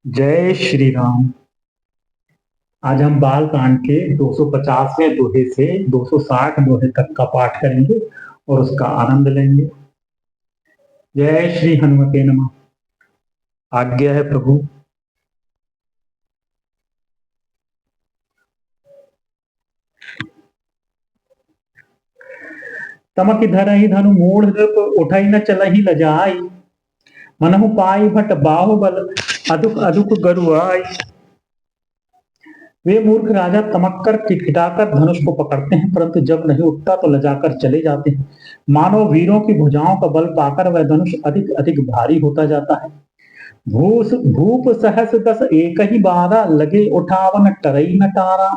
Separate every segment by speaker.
Speaker 1: जय श्री राम। आज हम बाल कांड के 250वें दोहे से 260 दोहे तक का पाठ करेंगे और उसका आनंद लेंगे। जय श्री हनुमते नमः। आज्ञा है प्रभु। तमक धरहि धनु मूढ़ नृप उठई न चलहि लजाई। मनहु पाई भट बाहुबल अदुक अदुक गरुआई। वे मूर्ख राजा तमक कर किटकिटाकर धनुष को पकड़ते हैं, परंतु जब नहीं उठता तो लजाकर चले जाते हैं। मानो वीरों की भुजाओं का बल पाकर वह धनुष अधिक अधिक भारी होता जाता है। भूस भूप सहस दस एक ही बारा, लगे उठावन टरई न टारा।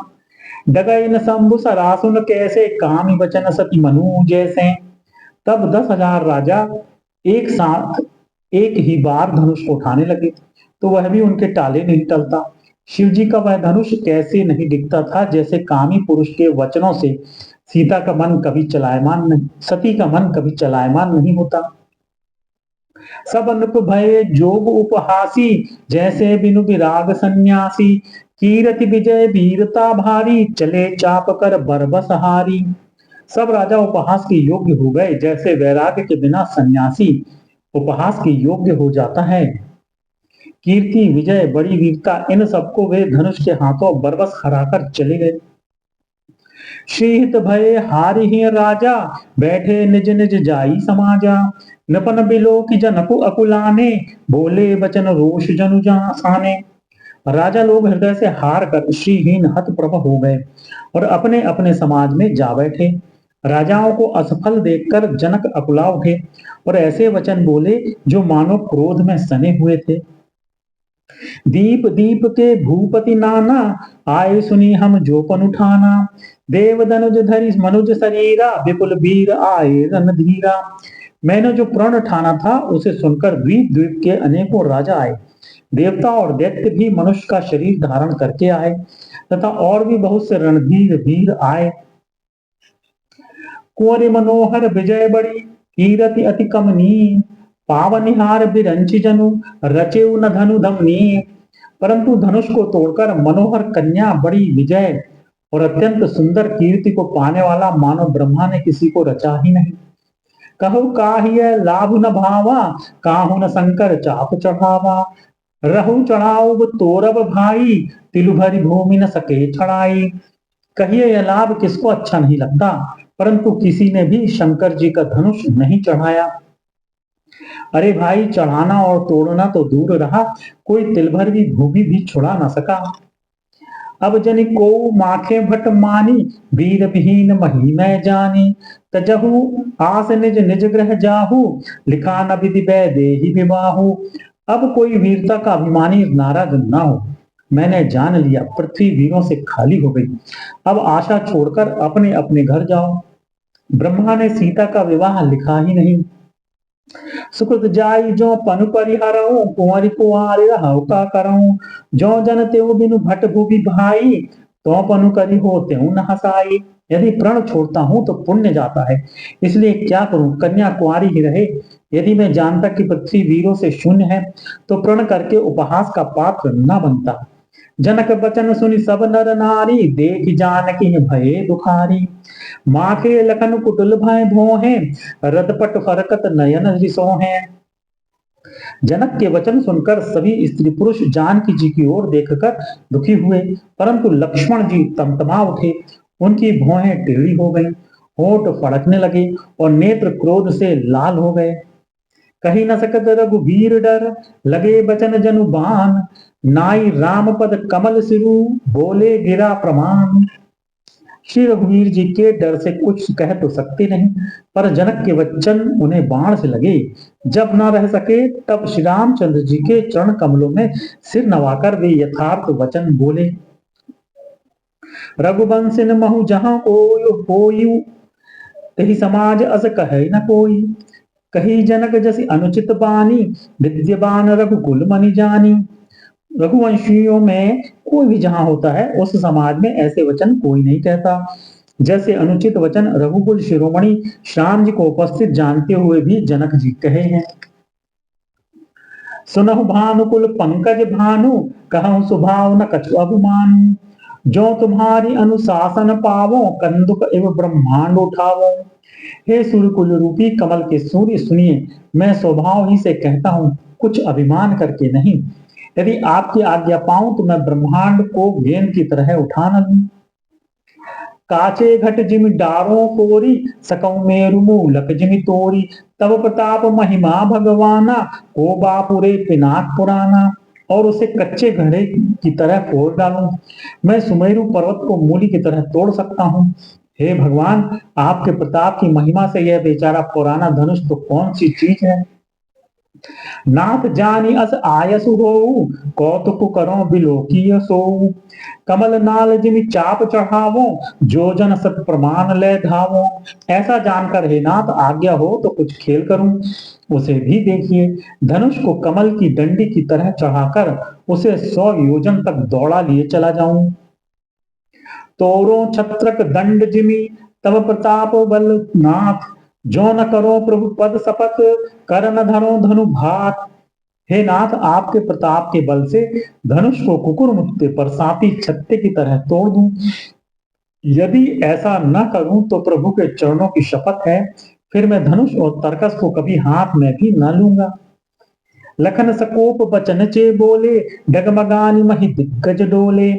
Speaker 1: डगई न शंभु सरासुन कैसे, कामी बचन सती मनु जैसे। तब 10,000 राजा एक साथ एक ही बार धनुष को उठाने लगे, तो वह भी उनके टाले नहीं टलता। शिव जी का वह धनुष कैसे नहीं दिखता था, जैसे कामी पुरुष के वचनों से सीता का मन कभी चलायमान नहीं, सती का मन कभी चलायमान नहीं होता। सब अनुप भय जोग उपहासी, जैसे बिनु विराग सन्यासी। कीरति विजय वीरता भारी, चले चाप कर बरबस हारी। सब राजा उपहास के योग्य हो गए, जैसे वैराग्य के बिना सन्यासी उपहास के योग्य हो जाता है। कीर्ति विजय बड़ी वीरता, इन सबको वे धनुष के हाथों बरबस हराकर चले गए। श्रीहित भय हारि ही राजा, बैठे निज निज जाई समाजा। नपन बिलो की जनकु अकुलाने, बोले बचन रोष जनु साने। राजा लोग हृदय से हार कर श्रीहीन हतप्रभ हो गए और अपने अपने समाज में जा बैठे। राजाओं को असफल देखकर जनक अकुला उठे और ऐसे वचन बोले जो मानो क्रोध में सने हुए थे। दीप दीप के भूपति नाना, आए सुनी हम जोपन उठाना। देव धनुज धरि मनुज शरीरा, विपुल वीर आए रणधीरा। मैंने जो प्रण ठाना था उसे सुनकर द्वीप द्वीप के अनेकों राजा आए। देवता और दैत्य भी मनुष्य का शरीर धारण करके आए तथा और भी बहुत से रणधीर वीर आए। कुंवरी मनोहर विजय बड़ी, कीरति अति कमनीय। पावनिहार बिरंची जनु, रचेउ न धनु धमनी। परंतु धनुष को तोड़कर मनोहर कन्या बड़ी विजय और अत्यंत सुंदर कीर्ति को पाने वाला मानो ब्रह्मा ने किसी को रचा ही नहीं। कहु काहिय लाभ न भावा, काहू न शंकर चाप चढ़ावा। रहु चढ़ाऊ तोरब भाई, तिलु भरी भूमि न सके छड़ाई। कहिए यह लाभ किसको अच्छा नहीं लगता, परंतु किसी ने भी शंकर जी का धनुष नहीं चढ़ाया। अरे भाई, चढ़ाना और तोड़ना तो दूर रहा, कोई तिल भर भी भूमि भी छुड़ा न सका। अब जनि को माखे भट मानी, वीर विहीन मही मैं जानी। तजहु आस निज निज ग्रह जाहू, लिखा न विधि देहि विवाहु। अब कोई वीरता का अभिमानी नाराज ना हो, मैंने जान लिया पृथ्वी वीरों से खाली हो गई। अब आशा छोड़कर अपने अपने घर जाओ। ब्रह्मा ने सीता का विवाह लिखा ही नहीं। सुकृत जाई जो पनु परिहरऊं, कुंवरी कुंवारी रहु का करऊं। जो जन तेउ बिनु भट भूपि भाई, तो पनु करी हो तेउ न हसाई। यदि प्रण छोड़ता हूं तो पुण्य जाता है, इसलिए क्या करूं, कन्या कुंवारी ही रहे। यदि मैं जानता कि पृथ्वी वीरों से शून्य है तो प्रण करके उपहास का पात्र न बनता। जनक बचन सुनि सब नर नारी, देख जानकी भये दुखारी। माखे लखन कुटुल भय भोहे, रदपट फरकत नयन रिसोहे। जनक के वचन सुनकर सभी स्त्री पुरुष जानकी जी की ओर देखकर दुखी हुए, परंतु लक्ष्मण जी तमतमा उठे। उनकी भौहें टेढ़ी हो गईं, होंठ फड़कने लगे और नेत्र क्रोध से लाल हो गए। कही न सकत रघुवीर डर, लगे बचन जनु बान। नाई राम पद कमल सिरु, बोले गिरा प्रमाण। श्री रघुवीर जी के डर से कुछ कह तो सकते नहीं, पर जनक के वचन उन्हें बाण से लगे। जब न रह सके तब श्री रामचंद्र जी के चरण कमलों में सिर नवाकर वे यथार्थ वचन बोले। रघुवंश महु जहां कोयु, तही समाज अस कहे न कोई। कही जनक जैसी अनुचित बानी, विद्यवान रघुकुल मनि जानी। रघुवंशियों में कोई भी जहां होता है उस समाज में ऐसे वचन कोई नहीं कहता, जैसे अनुचित वचन रघुकुल शिरोमणि श्याम जी को उपस्थित जानते हुए भी जनक जी कहे हैं। सुनहु भानुकुल पंकज भानु, कहूँ सुभाव न कछु अभिमान। जो तुम्हारी अनुशासन पावो, कंदुक एवं ब्रह्मांड उठावो। हे सूर्यकुल रूपी कमल के सूर्य सुनिए, मैं स्वभाव ही से कहता हूँ, कुछ अभिमान करके नहीं। यदि आपकी आज्ञा पाऊं तो मैं ब्रह्मांड को गेंद की तरह उठा न लूं। काचे घट जिमि डारों कोरी, सकौ मेरु मूलक जिमि तोरी। तब प्रताप महिमा भगवाना, को बापुरे पिनाक पुराना। और उसे कच्चे घड़े की तरह फोड़ डालूं। मैं सुमेरु पर्वत को मूली की तरह तोड़ सकता हूँ। हे भगवान, आपके प्रताप की महिमा से यह बेचारा पुराना धनुष तो कौन सी चीज है। नाथ जानी अस आयसु हो, कौतुक करो बिलोकीय सो। कमल नाल जिमि चाप चढ़ावो, जो जन सत प्रमाण ले धावो। ऐसा जानकर हे नाथ आज्ञा हो तो कुछ खेल करूं। उसे भी देखिए, धनुष को कमल की डंडी की तरह चढ़ाकर उसे 100 योजन तक दौड़ा लिए चला जाऊं। तोरो छत्रक दंड जिमि, तब प्रताप बल नाथ। जो न करो प्रभु पद शपथ, कर न धरो धनु भात। हे नाथ, आपके प्रताप के बल से धनुष को कुकुर मुक्ते पर सांपी छत्ते की तरह तोड़ दूं। यदि ऐसा न करूं तो प्रभु के चरणों की शपथ है, फिर मैं धनुष और तरकस को कभी हाथ में भी न लूंगा। लखन सकोप बचन चे बोले, डगमगानी मही दिग्गज डोले।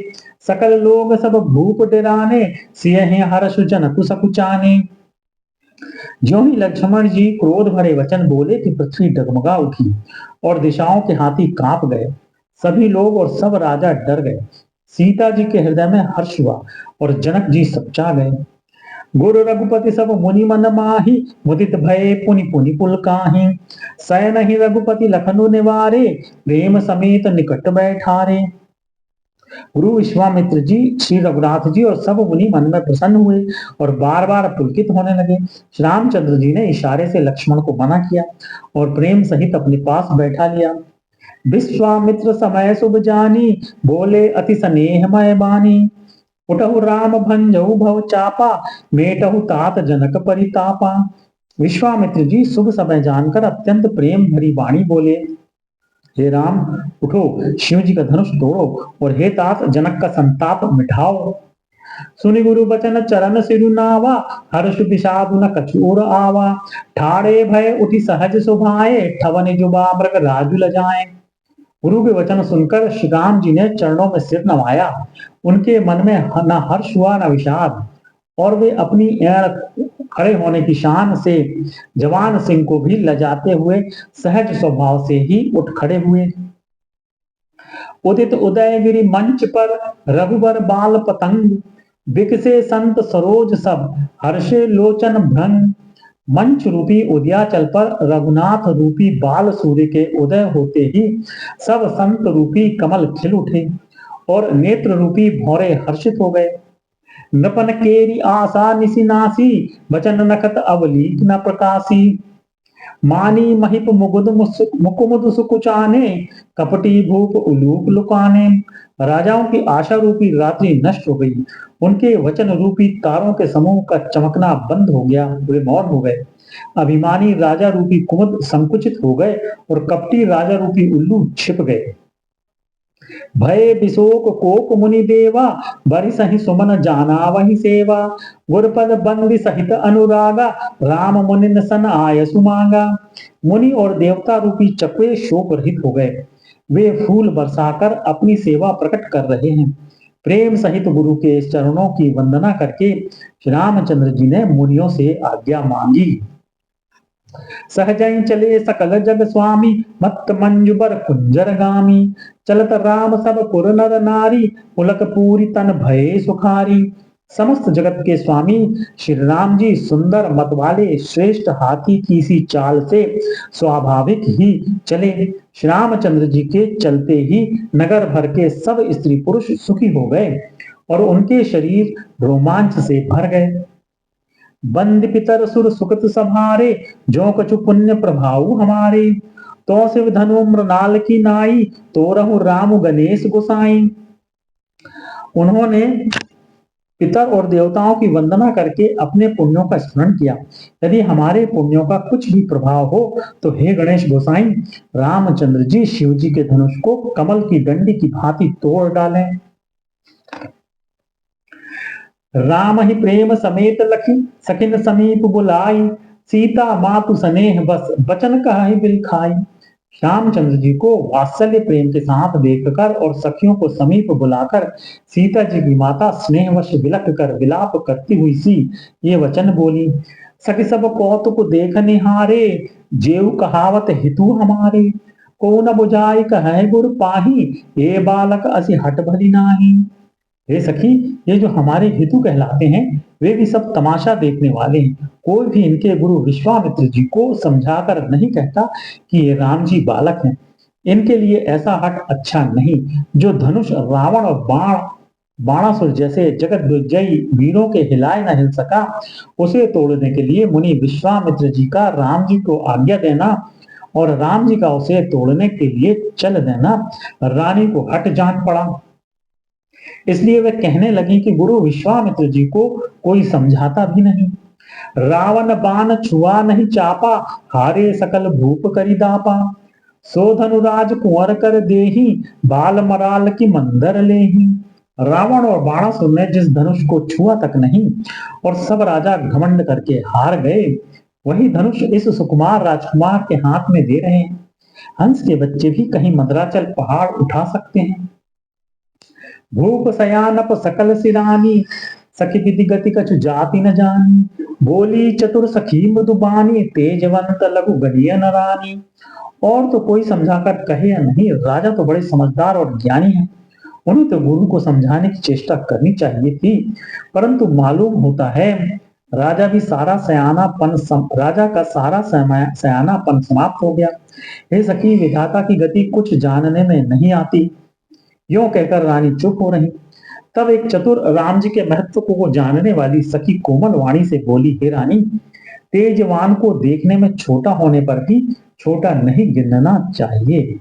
Speaker 1: सकल लोग सब भूप डराने, सियहि हर्ष जनकु सकुचाने। ज्यों ही लक्ष्मण जी क्रोध भरे वचन बोले कि पृथ्वी डगमगा उठी और दिशाओं के हाथी कांप गए। सभी लोग और सब राजा डर गए। सीता जी के हृदय में हर्ष हुआ और जनक जी सच्चा गए। गुरु रघुपति सब मुनि मन माही, मुदित भये पुनि पुनि पुलकाहि। सयन ही रघुपति लखनु निवारे, प्रेम समेत निकट बैठारे। गुरु विश्वामित्र जी, श्री रघुनाथ जी और सब मुनि मन में प्रसन्न हुए और बार बार पुलकित होने लगे। श्री रामचंद्र जी ने इशारे से लक्ष्मण को मना किया और प्रेम सहित अपने पास बैठा लिया। विश्वामित्र समय शुभ जानी, बोले अति स्नेहमय बानी। उठहु राम भंजहु भव चापा, मेटहु तात जनक परितापा। विश्वामित्र जी शुभ समय जानकर अत्यंत प्रेम भरी वाणी बोले, हे राम, उठो, शिव जी का धनुष तोड़ो और हे तात जनक का संताप मिटाओ। सुनि गुरु बचन चरण सिरुनावा, हर्ष विषादु न कछुर आवा। ठाड़े भय उठी सहज सुभाए, ठवन जुबा मृग राजु लजाए। गुरु के वचन सुनकर श्री राम जी ने चरणों में सिर नवाया। उनके मन में न हर्ष हुआ न विषाद, और वे अपनी खड़े होने की शान से जवान सिंह को भी लजाते हुए सहज स्वभाव से ही उठ खड़े हुए। उदित उदयगिरि मंच पर, रघुबर बाल पतंग। बिकसे संत सरोज सब, हर्षे लोचन भ्रंग। मंच रूपी उदयाचल पर रघुनाथ रूपी बाल सूर्य के उदय होते ही सब संत रूपी कमल खिल उठे और नेत्र रूपी भौरे हर्षित हो गए। नपन केरी आशा निशिनासी, वचन नखत अवलीक न प्रकाशी। मानी महिप मुकुद मुकुमुद सुकुचाने, कपटी भूप उलूक लुकाने। राजाओं की आशा रूपी रात्रि नष्ट हो गई। उनके वचन रूपी तारों के समूह का चमकना बंद हो गया, वे मौन हो गए। अभिमानी राजा रूपी कुमुद संकुचित हो गए और कपटी राजा रूपी उल्लू छिप गए। भय विशोक कोप मुनि देवा, बरिसहि सुमन जाना वही सेवा। गुरपद बंदी सहित अनुरागा, राम मुनि सन आय सुमांगा। मुनि और देवता रूपी चकवे शोक रहित हो गए। वे फूल बरसाकर अपनी सेवा प्रकट कर रहे हैं। प्रेम सहित गुरु के चरणों की वंदना करके श्री रामचंद्र जी ने मुनियों से आज्ञा मांगी। सहजई चले सकल जग स्वामी, मत मंजुबर कुंजर गामी। चलत राम सब पुर नर नारी, पुलक पूरी तन भये सुखारी। समस्त जगत के स्वामी श्री राम जी सुंदर मत वाले श्रेष्ठ हाथी की सी चाल से स्वाभाविक ही चले। श्री रामचंद्र जी के चलते ही नगर भर के सब स्त्री पुरुष सुखी हो गए और उनके शरीर रोमांच से भर गए। बंद पितर सुर सुकृत सभारे, जो कछु पुण्य प्रभाव हमारे। तो शिव धनु मृणाल की नाई, तो रहु राम गणेश गोसाई। उन्होंने पितर और देवताओं की वंदना करके अपने पुण्यों का स्मरण किया। यदि हमारे पुण्यों का कुछ भी प्रभाव हो तो हे गणेश गोसाई, रामचंद्र जी शिव जी के धनुष को कमल की डंडी की भांति तोड़ डालें। राम ही प्रेम समेत लखी सखिन समीप बुलाई, सीता मातु स्नेह बस बचन कहि बिल खाई। रामचंद्र जी को वात्सल्य प्रेम के साथ देखकर और सखियों को समीप बुलाकर सीता जी की माता स्नेहवश विलख कर विलाप करती हुई सी ये वचन बोली। सखी सब कौतुक देख निहारे, जेऊ कहावत हितु हमारे। को न बुझाई कहे गुर पाही, ये बालक असि हट भली नाही। हे सखी, ये जो हमारे हितु कहलाते हैं वे भी सब तमाशा देखने वाले हैं। कोई भी इनके गुरु विश्वामित्र जी को समझाकर नहीं कहता कि ये राम जी बालक हैं। इनके लिए ऐसा हट अच्छा नहीं। जो धनुष रावण और बाणासुर जैसे जगत विजयी वीरों के हिलाए न हिल सका, उसे तोड़ने के लिए मुनि विश्वामित्र जी का राम जी को आज्ञा देना और राम जी का उसे तोड़ने के लिए चल देना रानी को हट जान पड़ा। इसलिए वे कहने लगी कि गुरु विश्वामित्र जी को कोई समझाता भी नहीं। रावण बाण छुआ नहीं चापा, हारे सकल भूप करी दापा। सो धनुराज कुंवर कर देही, बाल मराल की मंदर लेही। रावण और बाणासुर ने जिस धनुष को छुआ तक नहीं और सब राजा घमंड करके हार गए, वही धनुष इस सुकुमार राजकुमार के हाथ में दे रहे हैं। हंस के बच्चे भी कहीं मंदराचल पहाड़ उठा सकते हैं। भूप सयानप सकल सिरानी, सखी विधि गति कछु जाति न जानी। बोली चतुर सखी मृदुबानी, तेजवंत लघु गलिय रानी। और तो कोई समझाकर कहे या नहीं, राजा तो बड़े समझदार और ज्ञानी हैं। उन्हें तो गुरु को समझाने की चेष्टा करनी चाहिए थी, परंतु मालूम होता है राजा का सारा सयानापन समाप्त हो गया। हे सखी, विधाता की गति कुछ जानने में नहीं आती। यूं कहकर रानी चुप हो रही। तब एक चतुर राम जी के महत्व को जानने वाली सखी कोमल वाणी से बोली, हे रानी, तेजवान को देखने में छोटा होने पर भी छोटा नहीं गिनना चाहिए।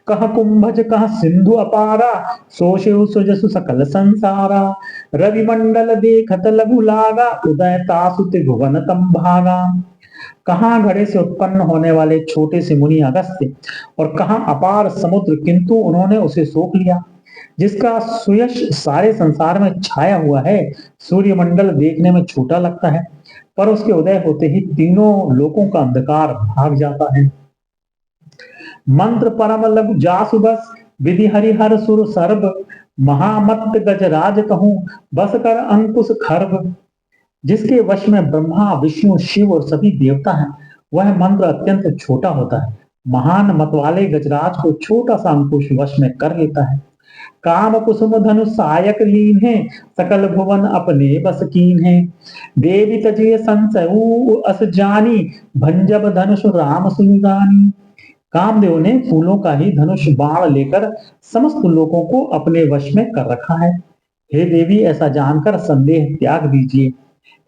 Speaker 1: कह कुंभज कह सिंधु अपारा, सोशिव सुजसु सकल संसारा। रवि मंडल देखत लघु लागा, उदय तासु त्रिभुवन तम भागा। कहाँ घड़े से उत्पन्न होने वाले छोटे से मुनि अगस्त्य और कहाँ अपार समुद्र, किंतु उन्होंने उसे सोख लिया। जिसका सुयश सारे संसार में छाया हुआ है। सूर्यमंडल देखने में छोटा लगता है, पर उसके उदय होते ही तीनों लोकों का अंधकार भाग जाता है। मंत्र परम लघु जासु बस, विधि हरिहर सुर सर्व। महामत्त गजराज कहूं, बस कर अंकुश खर्व। जिसके वश में ब्रह्मा विष्णु शिव और सभी देवता हैं, वह मंत्र अत्यंत छोटा होता है। महान मत वाले गजराज को छोटा सा अंकुश वश में कर लेता है। काम कुसुम धनु सायक लीन है, सकल भुवन अपने बस कीन है। देवी तजिए संसय अस जानी, भंजब धनुष राम सुनिगानी। कामदेव ने फूलों का ही धनुष बाण लेकर समस्त लोगों को अपने वश में कर रखा है। हे देवी, ऐसा जानकर संदेह त्याग दीजिए।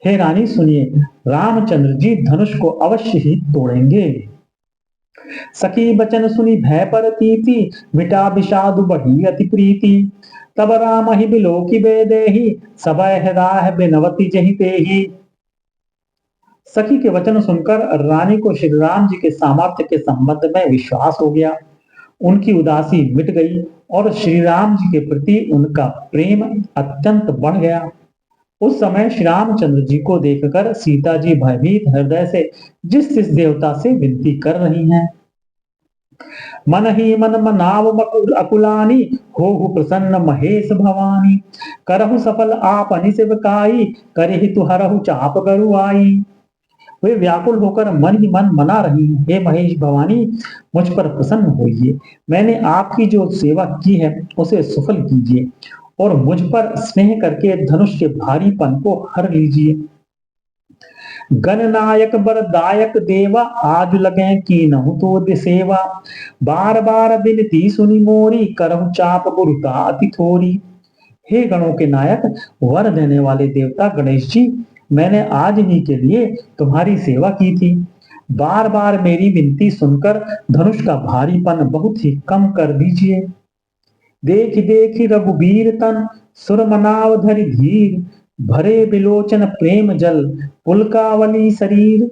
Speaker 1: हे रानी, सुनिए, रामचंद्र जी धनुष को अवश्य ही तोड़ेंगे। सखी बचन सुनी भय परतीति, मिटा विषादु बढ़ी अति प्रीति। तब राम ही बिलोकी बेदेही, सबय हृदय बिनवती जहि तेहि। सखी के वचन सुनकर रानी को श्री राम जी के सामर्थ्य के संबंध में विश्वास हो गया। उनकी उदासी मिट गई और श्री राम जी के प्रति उनका प्रेम अत्यंत बढ़ गया। उस समय श्री रामचंद्र जी को देखकर सीता जी भयभीत हृदय से जिस देवता से विनती कर रही हैं। मन ही मन मनाव अकुलानी, हो प्रसन्न महेश भवानी। करहु सफल आपनि सेवकाई, करहि तुहरहु चाप गरुआई। वे व्याकुल होकर मन ही मन मना रही हैं, हे महेश भवानी, मुझ पर प्रसन्न होइए। मैंने आपकी जो सेवा की है उसे सफल कीजिए और मुझ पर स्नेह करके धनुष के भारीपन को हर लीजिए। गणनायक बरदायक देवा, आज लगे कीनहु तो सेवा। बार बार बिनती सुनी मोरी, करहु चाप गुरुता अति थोरी। हे गणों के नायक, वर देने वाले देवता गणेश जी, मैंने आज ही के लिए तुम्हारी सेवा की थी। बार बार मेरी विनती सुनकर धनुष का भारीपन बहुत ही कम कर दीजिए। देख देख रघुबीर तन सुर मनाव धरि धीर, भरे बिलोचन प्रेम जल पुलकावली शरीर।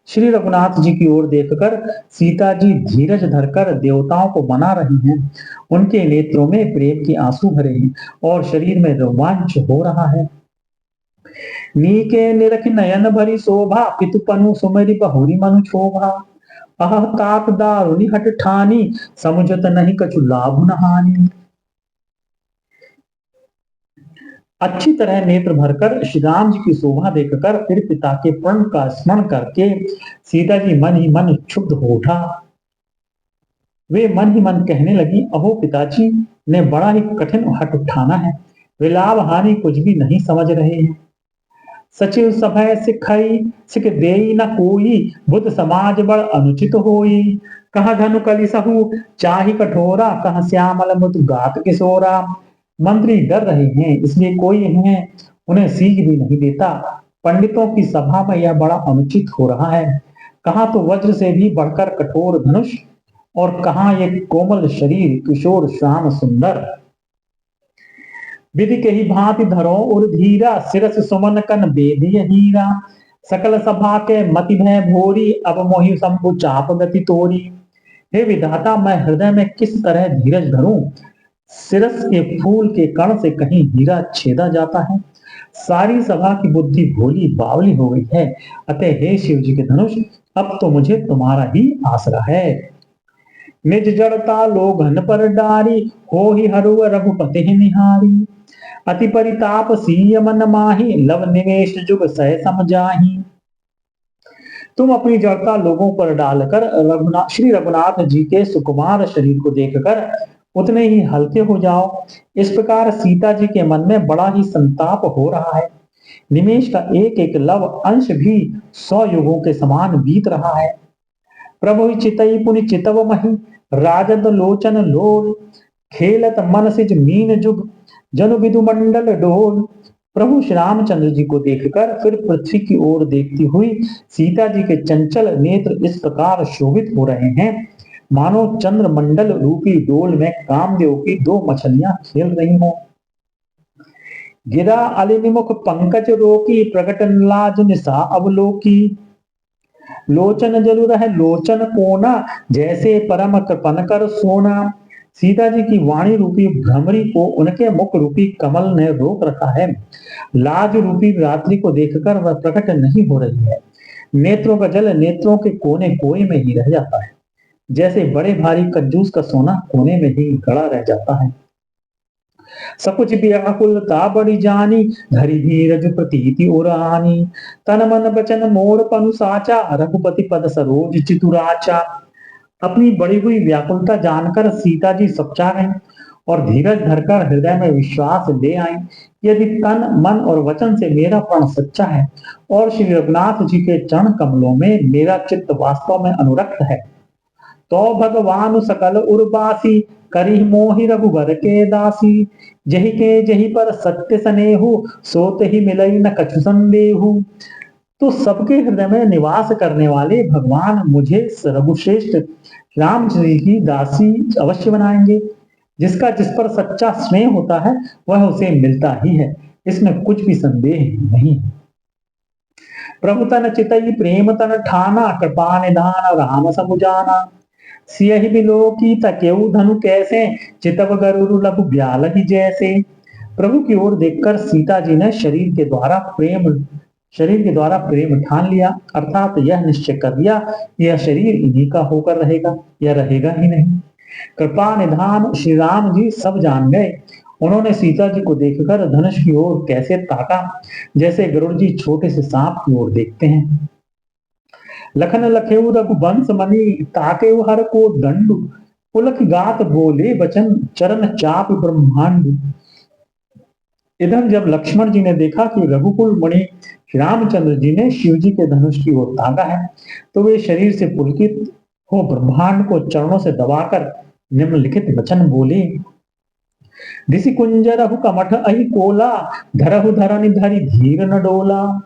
Speaker 1: श्री रघुनाथ जी की ओर देखकर सीता जी धीरज धरकर देवताओं को मना रही हैं। उनके नेत्रों में प्रेम के आंसू भरे हैं और शरीर में रोमांच हो रहा है। नीके निरख नयन भरी शोभा, पितु पनु सुमरि बहुरी मनु शोभा। अह तात दारुनि हट ठानी, समुझत नहीं कछु लाभ न हानि। अच्छी तरह नेत्र भरकर श्री राम जी की शोभा देखकर फिर पिता के प्रण का स्मरण करके सीता जी मन ही मन क्षुब्ध हो उठा। वे मन ही मन कहने लगी, अहो पिताजी ने बड़ा ही कठिन हट उठाना है, वे लाभ हानि कुछ भी नहीं समझ रहे हैं। सचिव सभय सिखई सिख देई न कोई, बुद्ध समाज बड़ अनुचित होई। कहा धनु कलिसहु चाहि कठोरा, कहा श्यामल मुद गात किशोरा। मंत्री डर रहे हैं, इसलिए कोई है उन्हें सीख भी नहीं देता। पंडितों की सभा में यह बड़ा अनुचित हो रहा है। कहाँ तो वज्र से भी बढ़कर कठोर धनुष, और कहाँ ये कोमल शरीर किशोर श्याम सुंदर। विधि के ही भांति धरो उर धीरा, सिरस सुमन कन बेदिय हीरा। सकल सभा के मति भय भोरी, अब मोहि शंभु चाप गति तोरी। हे विधाता, मैं हृदय में किस तरह धीरज धरूं? सिरस के फूल के कण से कहीं हीरा छेदा जाता है। सारी सभा की बुद्धि भोली बावली हो गई है। अतः हे शिव जी के धनुष, अब तो मुझे तुम्हारा ही आसरा है। निज जड़ता लोघन पर डारी, हो ही हरुव रघुपति निहारी। अति परिताप सीय मन माही, लव निवेश जुग सह समझाही। तुम अपनी जड़ता लोगों पर डालकर श्री रघुनाथ जी के सुकुमार शरीर को देखकर उतने ही हल्के हो जाओ। इस प्रकार सीता जी के मन में बड़ा ही संताप हो रहा है। निमेष का एक एक लव अंश भी 100 युगों के समान बीत रहा है। प्रभु चितई पुनि चितव मही, राजद लोचन लोल। खेलत मन सिज मीन जुग, जनु विदु मंडल डोल। प्रभु श्री रामचंद्र जी को देखकर फिर पृथ्वी की ओर देखती हुई सीता जी के चंचल नेत्र इस प्रकार शोभित हो रहे हैं, मानो चंद्र मंडल रूपी डोल में कामदेव की 2 मछलियां खेल रही हों। गिरा अलिनिमुख पंकज रोकी, प्रकट लाज निशा अवलोकी। लोचन जलु रह लोचन कोना, जैसे परम कृपन कर सोना। सीता जी की वाणी रूपी भ्रमरी को उनके मुख रूपी कमल ने रोक रखा है। लाज रूपी रात्रि को देखकर वह प्रकट नहीं हो रही है। नेत्रों का जल नेत्रों के कोने कोने में ही रह जाता है, जैसे बड़े भारी कंजूस का सोना कोने में ही गड़ा रह जाता है। सकुच व्याकुलता बड़ी जानी, धरि धीरज प्रतीति उरानी। तन मन बचन मोर पनु साचा, रघुपति पद सरोज चितुराचा। अपनी बड़ी हुई व्याकुलता जानकर सीता जी सच्चा गईं और धीरज धरकर हृदय में विश्वास ले आईं। यदि तन मन और वचन से मेरा प्रण सच्चा है और श्री रघुनाथ जी के चरण कमलों में मेरा चित्त वास्तव में अनुरक्त है, तो भगवान सकल उर्वासी, करी मोहि रघुबर के दासी। जही के जही पर सत्य स्नेहु, सोत ही मिलई न कछु संदेहु। तो सबके हृदय में निवास करने वाले भगवान मुझे रघुश्रेष्ठ राम जी की दासी अवश्य बनाएंगे। जिसका जिस पर सच्चा स्नेह होता है वह उसे मिलता ही है, इसमें कुछ भी संदेह नहीं है। प्रभु तन चितई प्रेम तन ठाना, कृपा निधान राम समुजाना। सियहि बिलो की तकेउ धनु कैसे, चितव गरुरु लघु ब्याल ही जैसे। प्रभु की ओर देखकर सीता जी ने शरीर के द्वारा प्रेम ठान लिया, अर्थात यह निश्चय कर लिया यह शरीर इन्हीं का होकर रहेगा, यह रहेगा ही नहीं। कृपा निधान श्री राम जी सब जान गए। उन्होंने सीता जी को देखकर धनुष की ओर कैसे ताका, जैसे गरुड़ जी छोटे से सांप की ओर देखते हैं। लखन लखेऊ रघुवंश मणि, ताकेऊ हर को दंडु। पुलक गात बोले वचन, चरण चाप ब्रह्मांड। इधर जब लक्ष्मण जी ने देखा कि रघुकुल मणि रामचंद्र जी ने शिव जी के धनुष की ओर ताका है, तो वे शरीर से पुलकित हो ब्रह्मांड को चरणों से दबाकर निम्नलिखित वचन बोले। दिशि कुंजरहु कमठ अहि कोला, धरहु धरनि धरि धीर न डोला।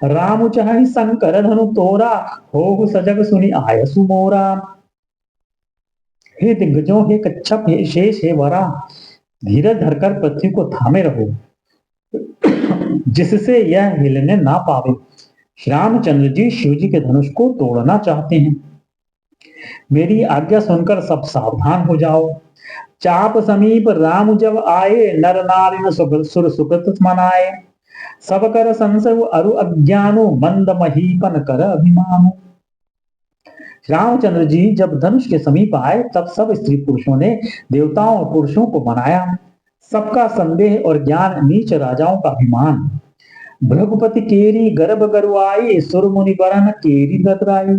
Speaker 1: राम चाहि शंकर धनु तोरा, होहु सजग सुनि आयसु मोरा। हे दिग्गजों, हे कच्छप, हे शेष, हे वरा, धीरज धरकर पृथ्वी को थामे रहो, जिससे यह हिलने ना पावे। श्री रामचंद्र जी शिव जी के धनुष को तोड़ना चाहते हैं। मेरी आज्ञा सुनकर सब सावधान हो जाओ। चाप समीप राम जब आए, नर नारिन सुर सुकृत मनाए। सब कर संसव अरु अज्ञानो, मंद महीपन कर अभिमानो। रामचंद्र जी जब धनुष के समीप आए, तब सब स्त्री पुरुषों ने देवताओं और पुरुषों को मनाया। सबका संदेह और ज्ञान, नीच राजाओं का अभिमान। भृगुपति केरी गर्भ गरुआई, सुर मुनि बरन केरी गतराई।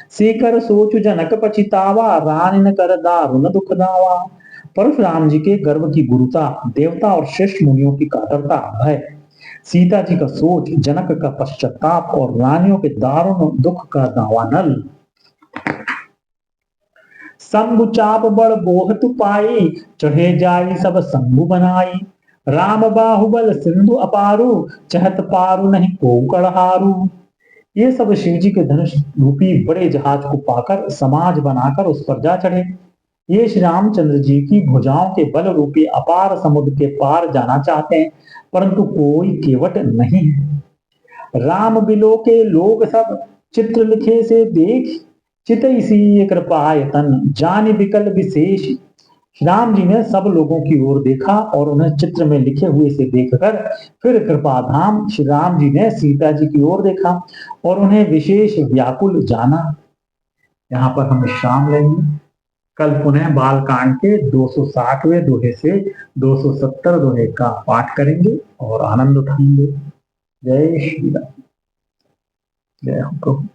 Speaker 1: सीकर सोचु जनक पछितावा, रानिन कर दारुण दुख दावा। परशुराम जी के गर्भ की गुरुता, देवता और श्रेष्ठ मुनियों की कातरता, भय, सीता जी का सोच, जनक का पश्चाताप और रानियों के दारुण दुख का दावानल। शंभु चाप बड़ बोहतु पाई, चढ़े जाई सब शंभु बनाई। राम बाहुबल सिंधु अपारू, चहत पारू नहीं को कड़हारू। ये सब शिव जी के धनुष रूपी बड़े जहाज को पाकर समाज बनाकर उस पर जा चढ़े। ये श्री रामचंद्र जी की भुजाओं के बल रूपी अपार समुद्र के पार जाना चाहते हैं, परंतु कोई केवट नहीं है। राम बिलो के लोग सब, चित्र लिखे से देख। चितई सी कृपायतन, जान विकल विशेष। राम जी ने सब लोगों की ओर देखा और उन्हें चित्र में लिखे हुए से देखकर फिर कृपाधाम श्री राम जी ने सीता जी की ओर देखा और उन्हें विशेष व्याकुल जाना। यहाँ पर हम विश्राम लेंगे। कल पुनः बालकांड के 260वें दोहे से 270 दोहे का पाठ करेंगे और आनंद उठाएंगे। जय श्री राम। जय हो प्रभु।